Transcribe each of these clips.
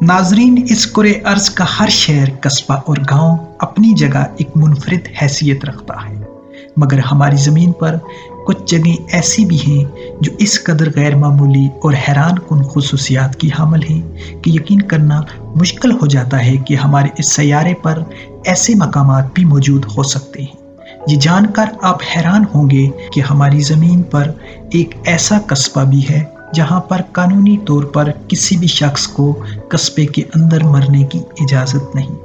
नाजरीन, इस कुरे अर्ज का हर शहर, कस्बा और गांव अपनी जगह एक मुनफरिद हैसियत रखता है, मगर हमारी ज़मीन पर कुछ जगह ऐसी भी हैं जो इस कदर गैर मामूली और हैरान कुन खुसूसियात की हामिल हैं कि यकीन करना मुश्किल हो जाता है कि हमारे इस सैयारे पर ऐसे मकामात भी मौजूद हो सकते हैं। ये जानकर आप हैरान होंगे कि हमारी ज़मीन पर एक ऐसा कस्बा भी है जहाँ पर कानूनी तौर पर किसी भी शख्स को कस्बे के अंदर मरने की इजाज़त नहीं।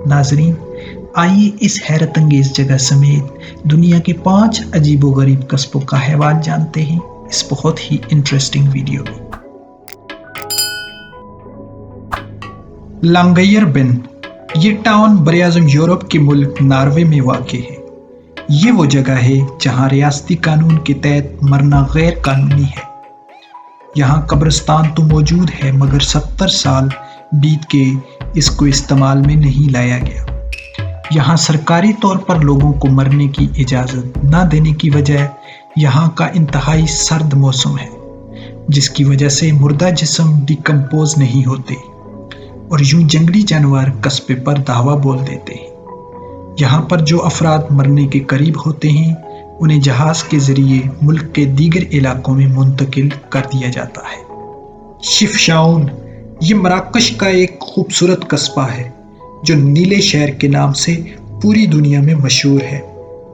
नाजरीन, आइए इस हैरत अंगेज जगह समेत दुनिया के 5 अजीबो गरीब कस्बों का अहवाल जानते हैं इस बहुत ही इंटरेस्टिंग वीडियो में। लॉन्गयरबिन, ये टाउन बरआज़म यूरोप के मुल्क नॉर्वे में वाक़ है। ये वो जगह है जहाँ रियासती कानून के तहत मरना गैर कानूनी है। यहाँ कब्रिस्तान तो मौजूद है, मगर 70 साल बीत के इसको इस्तेमाल में नहीं लाया गया। यहाँ सरकारी तौर पर लोगों को मरने की इजाज़त न देने की वजह यहाँ का इंतहाई सर्द मौसम है, जिसकी वजह से मुर्दा जिस्म डिकम्पोज नहीं होते और यूं जंगली जानवर कस्बे पर दावा बोल देते हैं। यहाँ पर जो अफराद मरने के करीब होते हैं उन्हें जहाज के जरिए मुल्क के दीगर इलाकों में मुंतकिल कर दिया जाता है। शिफशाउन, ये मराकश का एक खूबसूरत कस्बा है जो नीले शहर के नाम से पूरी दुनिया में मशहूर है।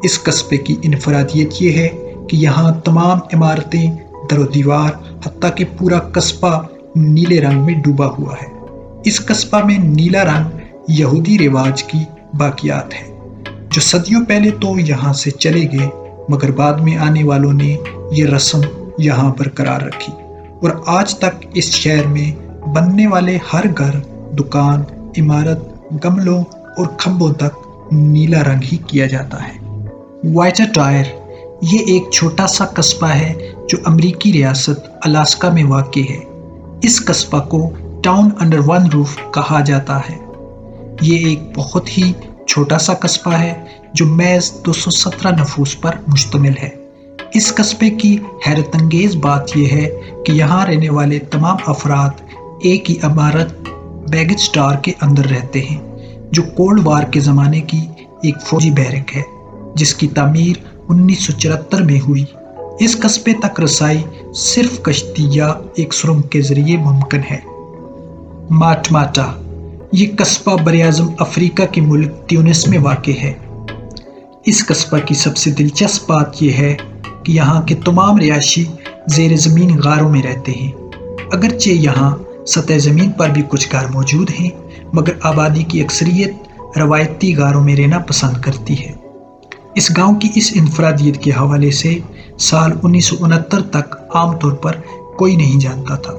इस कस्बे की इनफरादियत ये है कि यहाँ तमाम इमारतें, दरो दीवार, हत्ता कि पूरा कस्बा नीले रंग में डूबा हुआ है। इस कस्बा में नीला रंग यहूदी रिवाज की बाकियात है जो सदियों पहले तो यहाँ से चले गए, मगर बाद में आने वालों ने ये रस्म यहाँ बरकरार रखी और आज तक इस शहर में बनने वाले हर घर, दुकान, इमारत, गमलों और खंभों तक नीला रंग ही किया जाता है। वाइटटायर, ये एक छोटा सा कस्बा है जो अमरीकी रियासत अलास्का में वाक़ है। इस कस्बा को टाउन अंडर वन रूफ कहा जाता है। ये एक बहुत ही छोटा सा कस्बा है जो महज 217 नफूस पर मुश्तमिल है। इस कस्बे की हैरत अंगेज बात यह है कि यहाँ रहने वाले तमाम अफराद एक ही इमारत बैगेज स्टार के अंदर रहते हैं, जो कोल्ड वार के ज़माने की एक फौजी बैरक है जिसकी तामीर 1974 में हुई। इस कस्बे तक रसाई सिर्फ कश्ती या एक सुरंग के जरिए मुमकिन है। माटमाटा, ये कस्बा बरआज़म अफ्रीका के मुल्क ट्यूनिस में वाक़ है। इस कस्बा की सबसे दिलचस्प बात यह है कि यहाँ के तमाम रिहायशी ज़ेर ज़मीन गारों में रहते हैं। अगरचे यहाँ सतह ज़मीन पर भी कुछ घर मौजूद हैं, मगर आबादी की अक्सरियत रवायती गारों में रहना पसंद करती है। इस गांव की इस इनफरादियत के हवाले से साल 1969 तक आमतौर पर कोई नहीं जानता था।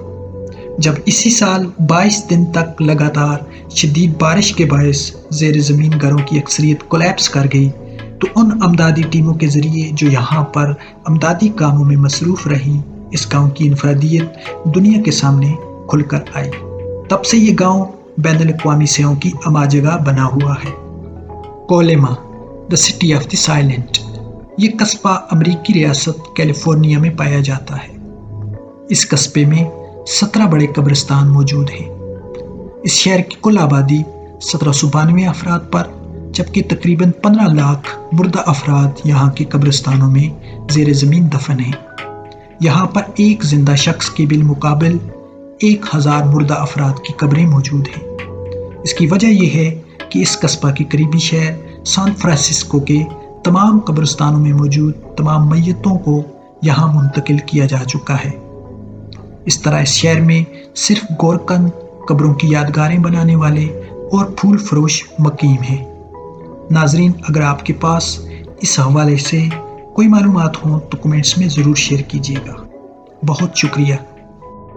जब इसी साल 22 दिन तक लगातार शदीद बारिश के बायस ज़ेर ज़मीन घरों की अक्सरियत कोलैप्स कर गई, तो उन अमदादी टीमों के ज़रिए जो यहाँ पर अमदादी कामों में मसरूफ़ रहीं, इस गांव की इनफरादियत दुनिया के सामने खुलकर आई। तब से ये गांव बैनुल-अक़वामी सयाहों की अमा जगह बना हुआ है। Colma, the city of the silent, ये कस्बा अमरीकी रियासत कैलिफोर्निया में पाया जाता है। इस कस्बे में 17 बड़े कब्रिस्तान मौजूद हैं। इस शहर की कुल आबादी 1792 अफराद पर, जबकि तकरीबन 15 लाख मुर्दा अफराद यहाँ के कब्रिस्तानों में ज़ेर ज़मीन दफन हैं। यहाँ पर एक जिंदा शख्स के बिलमुकाबिल 1000 मुर्दा अफराद की कब्रें मौजूद हैं। इसकी वजह यह है कि इस कस्बा के करीबी शहर सैन फ्रांसिस्को के तमाम कब्रिस्तानों में मौजूद तमाम मैयतों को यहाँ मुंतकिल किया जा चुका है। इस तरह इस शहर में सिर्फ गोरकन, कब्रों की यादगारें बनाने वाले और फूल फरोश मकीम हैं। नाजरीन, अगर आपके पास इस हवाले से कोई मालूमात हो तो कमेंट्स में ज़रूर शेयर कीजिएगा। बहुत शुक्रिया।